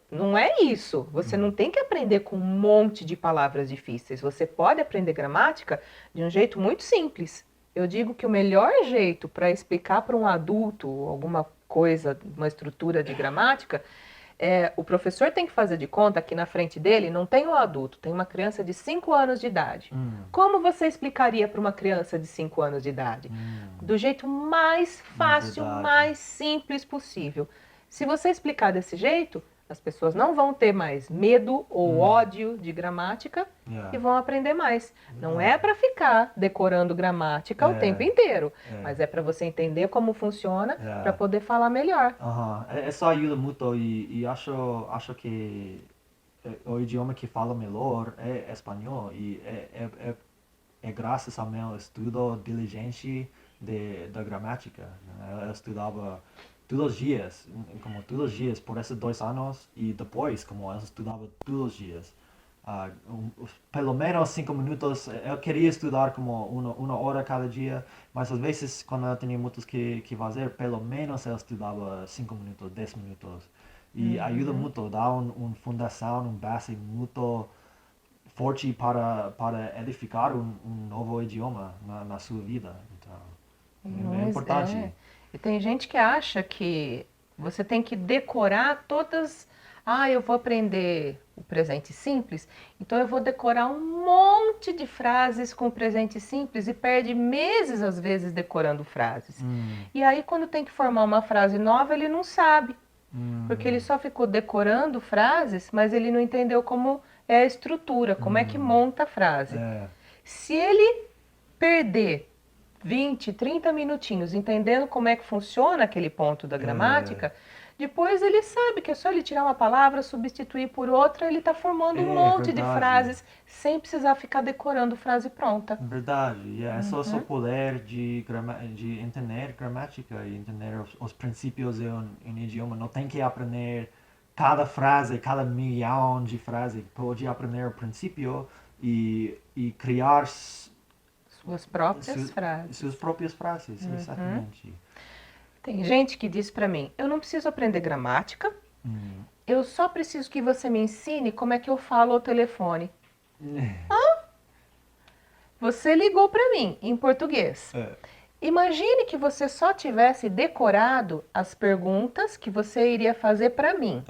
Não é isso. Você não tem que aprender com um monte de palavras difíceis. Você pode aprender gramática de um jeito muito simples. Eu digo que o melhor jeito para explicar para um adulto alguma coisa, uma estrutura de gramática, o professor tem que fazer de conta que na frente dele não tem um adulto, tem uma criança de 5 anos de idade. Como você explicaria para uma criança de 5 anos de idade? Do jeito mais fácil, Verdade. mais simples possível. Se você explicar desse jeito, as pessoas não vão ter mais medo ou ódio de gramática e vão aprender mais. Não é para ficar decorando gramática o tempo inteiro, mas é para você entender como funciona para poder falar melhor. Isso ajuda muito e acho que o idioma que falo melhor é espanhol e é graças ao meu estudo diligente da gramática. Né? Eu estudava todos os dias, como todos os dias por esses 2 anos e depois, como eu estudava todos os dias. Pelo menos 5 minutos, eu queria estudar como uma hora cada dia, mas às vezes quando eu tinha muito que fazer, pelo menos eu estudava 5 minutos, 10 minutos. E ajuda muito, dá uma fundação, uma base muito forte para edificar um novo idioma na sua vida. Então, é importante. E tem gente que acha que você tem que decorar todas. Ah, eu vou aprender o presente simples, então eu vou decorar um monte de frases com o presente simples e perde meses, às vezes, decorando frases. E aí, quando tem que formar uma frase nova, ele não sabe. Porque ele só ficou decorando frases, mas ele não entendeu como é a estrutura, como é que monta a frase. Se ele perder 20, 30 minutinhos entendendo como é que funciona aquele ponto da gramática, depois ele sabe que é só ele tirar uma palavra, substituir por outra, ele está formando um monte de frases sem precisar ficar decorando frase pronta. Verdade, é só o poder de entender gramática e entender os princípios em um idioma. Não tem que aprender cada frase, cada milhão de frases. Pode aprender o princípio e criar suas próprias frases. Suas próprias frases, exatamente. Tem gente que diz para mim, eu não preciso aprender gramática, eu só preciso que você me ensine como é que eu falo ao telefone. Você ligou para mim em português. Imagine que você só tivesse decorado as perguntas que você iria fazer para mim.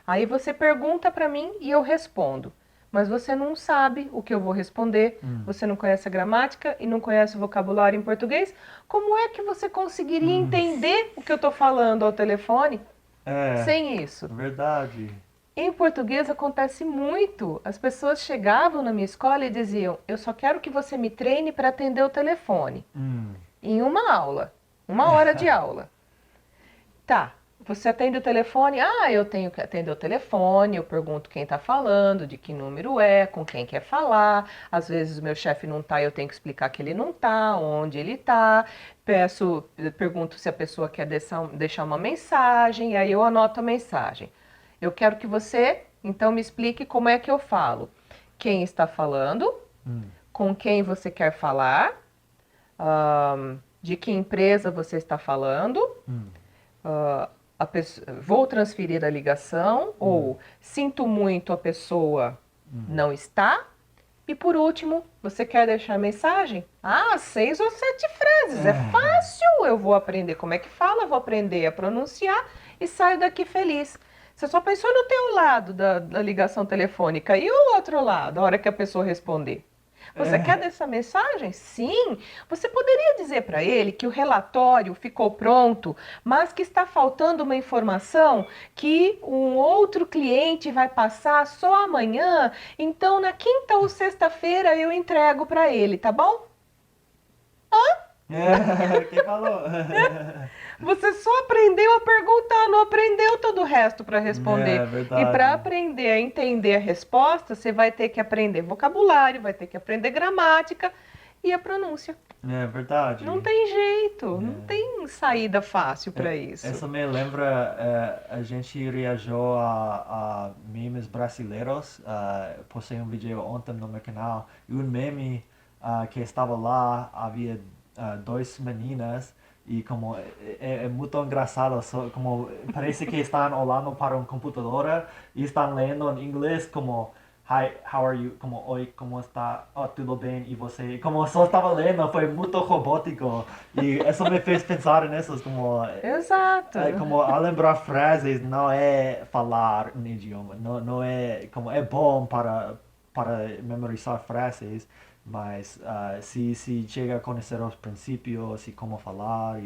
Aí você pergunta para mim e eu respondo. Mas você não sabe o que eu vou responder, você não conhece a gramática e não conhece o vocabulário em português. Como é que você conseguiria entender o que eu estou falando ao telefone sem isso? Verdade. Em português acontece muito. As pessoas chegavam na minha escola e diziam, eu só quero que você me treine para atender o telefone. Em uma aula, 1 hora de aula. Tá. Você atende o telefone? Ah, eu tenho que atender o telefone, eu pergunto quem está falando, de que número é, com quem quer falar. Às vezes o meu chefe não está, eu tenho que explicar que ele não está, onde ele está. Pergunto se a pessoa quer deixar uma mensagem, e aí eu anoto a mensagem. Eu quero que você, então, me explique como é que eu falo. Quem está falando, com quem você quer falar, de que empresa você está falando, vou transferir a ligação, ou sinto muito, a pessoa não está. E por último, você quer deixar mensagem? 6 ou 7 frases, é fácil, eu vou aprender como é que fala, vou aprender a pronunciar e saio daqui feliz. Você só pensou no teu lado da ligação telefônica e o outro lado, a hora que a pessoa responder. Você quer dessa mensagem? Sim. Você poderia dizer para ele que o relatório ficou pronto, mas que está faltando uma informação que um outro cliente vai passar só amanhã, então na quinta ou sexta-feira eu entrego para ele, tá bom? Quem falou? Você só aprendeu a perguntar, não aprendeu todo o resto para responder. É E para verdade. aprender a entender a resposta, você vai ter que aprender vocabulário, vai ter que aprender gramática e a pronúncia. É Não verdade. tem jeito, não É. tem saída fácil para isso. Essa me lembra, a gente reagiu a memes brasileiros. Postei um vídeo ontem no meu canal e um meme que estava lá, havia dois meninas e como é muito engraçado, como parece que estão olhando para um computador e estão lendo em inglês como Hi, how are you? Como oi, como está? Oh, tudo bem? E você? Como só estava lendo, foi muito robótico. E isso me fez pensar nisso, Exato. como a lembrar frases não é falar um idioma, não é como é bom para memorizar frases, mas se chega a conhecer os princípios e como falar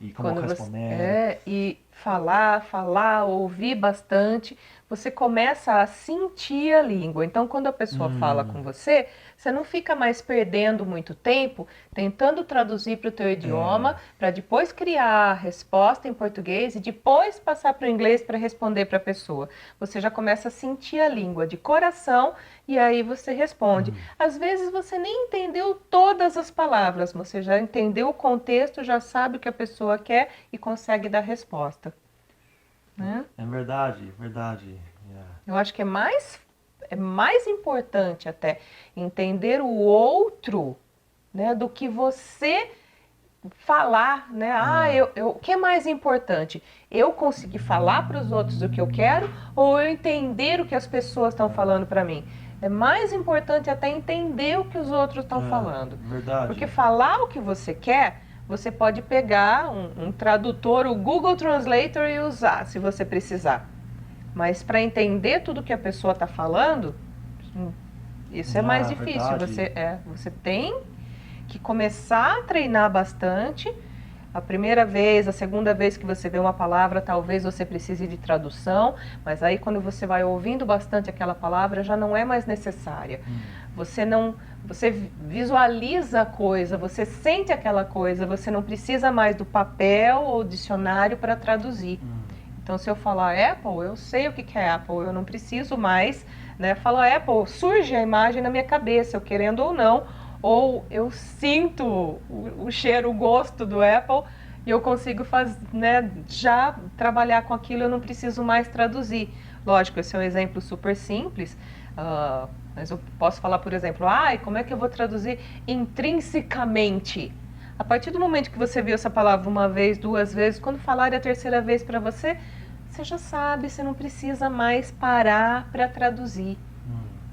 e como Quando você responder. e falar, ouvir bastante, você começa a sentir a língua. Então, quando a pessoa fala com Hum, você, você não fica mais perdendo muito tempo tentando traduzir para o teu idioma, é, para depois criar a resposta em português e depois passar para o inglês para responder para a pessoa. Você já começa a sentir a língua de coração e aí você responde. Às vezes você nem entendeu todas as palavras, você já entendeu o contexto, já sabe o que a pessoa quer e consegue dar resposta, né? é verdade, verdade. Yeah. Eu acho que é mais importante até entender o outro, né, do que você falar, né? É, O que é mais importante? Eu conseguir falar para os outros o que eu quero ou eu entender o que as pessoas estão falando para mim? É mais importante até entender o que os outros estão falando. Porque verdade. falar o que você quer, você pode pegar um tradutor, o Google Translator e usar, se você precisar. Mas para entender tudo que a pessoa está falando, isso é mais difícil. Verdade. Você tem que começar a treinar bastante. A primeira vez, a segunda vez que você vê uma palavra, talvez você precise de tradução, mas aí quando você vai ouvindo bastante aquela palavra, já não é mais necessária. Você não, você visualiza a coisa, você sente aquela coisa, você não precisa mais do papel ou dicionário para traduzir. Então, se eu falar Apple, eu sei o que é Apple, eu não preciso mais, né? Falo Apple, surge a imagem na minha cabeça, eu querendo ou não, ou eu sinto o cheiro, o gosto do Apple e eu consigo né, já trabalhar com aquilo, eu não preciso mais traduzir. Lógico, esse é um exemplo super simples, mas eu posso falar, por exemplo, como é que eu vou traduzir intrinsecamente? A partir do momento que você viu essa palavra uma vez, duas vezes, quando falar a terceira vez para você, você já sabe, você não precisa mais parar para traduzir.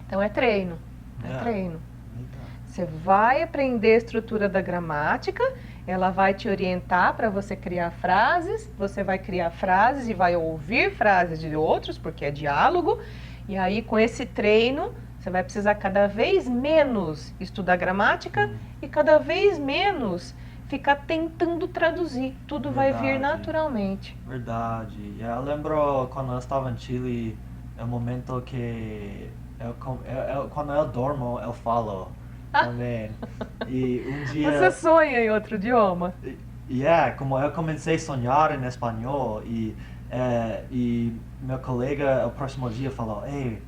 Então é treino, é Yeah. treino. Você vai aprender a estrutura da gramática, ela vai te orientar para você criar frases, você vai criar frases e vai ouvir frases de outros, porque é diálogo, e aí com esse treino você vai precisar cada vez menos estudar gramática e cada vez menos ficar tentando traduzir. Tudo vai vir Verdade. naturalmente. Verdade. Eu lembro quando eu estava em Chile, é o momento que quando eu dormo, eu falo também. E um Você dia, sonha em outro idioma? como eu comecei a sonhar em espanhol e meu colega, o próximo dia, falou, ei,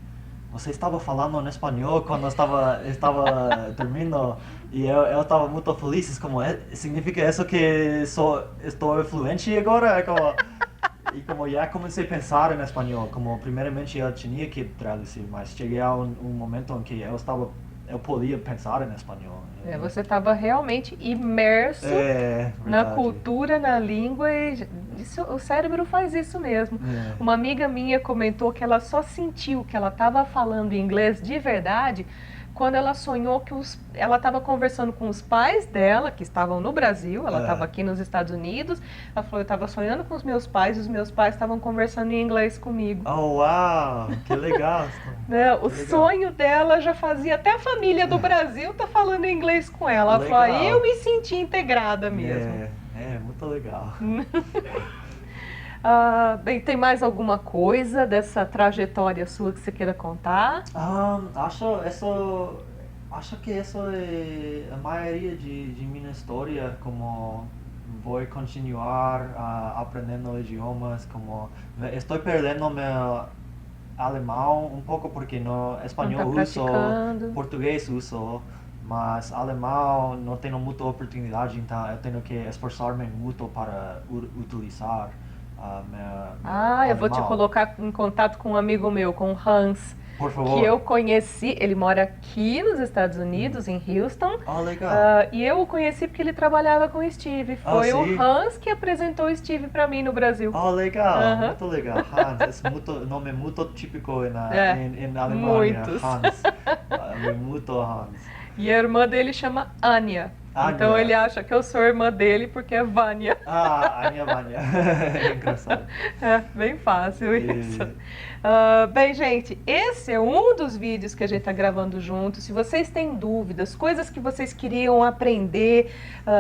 você estava falando em espanhol quando eu estava dormindo e eu estava muito feliz. Como significa isso que estou fluente agora? E como já comecei a pensar em espanhol, como primeiramente eu tinha que traduzir, mas cheguei a um momento em que eu podia pensar em espanhol. Você estava realmente imerso É, na verdade. cultura, na língua, e o cérebro faz isso mesmo. É. Uma amiga minha comentou que ela só sentiu que ela estava falando inglês de verdade quando ela sonhou que ela estava conversando com os pais dela, que estavam no Brasil, ela estava aqui nos Estados Unidos. Ela falou: eu estava sonhando com os meus pais e os meus pais estavam conversando em inglês comigo. Oh, uau, que legal. Né? O Que legal. sonho dela já fazia, até a família do Brasil tá falando inglês com ela. Ela falou: aí eu Legal. me senti integrada mesmo. Muito legal. Bem, tem mais alguma coisa dessa trajetória sua que você queira contar? Acho isso acho que isso é a maioria de minha história, como vou continuar aprendendo idiomas, como estou perdendo meu alemão um pouco porque no Não está espanhol uso, praticando. português uso, mas alemão não tenho muita oportunidade, então eu tenho que esforçar-me muito para utilizar meu Eu vou te alemão. colocar em contato com um amigo meu, com o Hans, Por que eu favor. conheci. Ele mora aqui nos Estados Unidos, em Houston, Ah, legal. e eu o conheci porque ele trabalhava com o Steve. Ah, Foi o sim. Hans que apresentou o Steve para mim no Brasil. Oh, legal, Aham. muito legal. Hans, é muito, nome muito típico É, em Alemanha. muitos. Hans, é muito Hans. E a irmã dele chama Anya. Então ele Anya. acha que eu sou irmã dele porque é Vânia. Ah, Anya Vanya. Engraçado. É, bem fácil isso. E- Bem, gente, esse é um dos vídeos que a gente está gravando junto. Se vocês têm dúvidas, coisas que vocês queriam aprender,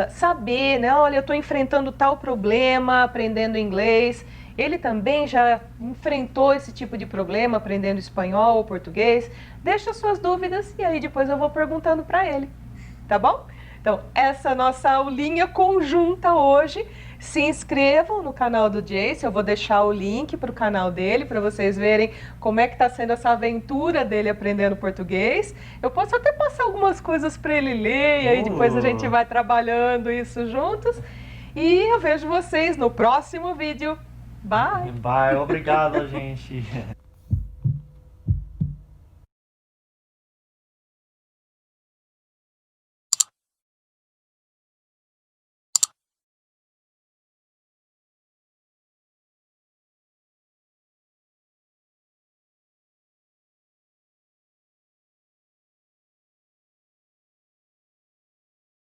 saber, né? Olha, eu estou enfrentando tal problema aprendendo inglês. Ele também já enfrentou esse tipo de problema aprendendo espanhol ou português. Deixa suas dúvidas e aí depois eu vou perguntando para ele, tá bom? Então, essa é a nossa aulinha conjunta hoje. Se inscrevam no canal do Jace, eu vou deixar o link para o canal dele para vocês verem como é que está sendo essa aventura dele aprendendo português. Eu posso até passar algumas coisas para ele ler e aí depois a gente Uh, vai trabalhando isso juntos. E eu vejo vocês no próximo vídeo. Bye! Bye, obrigado, gente.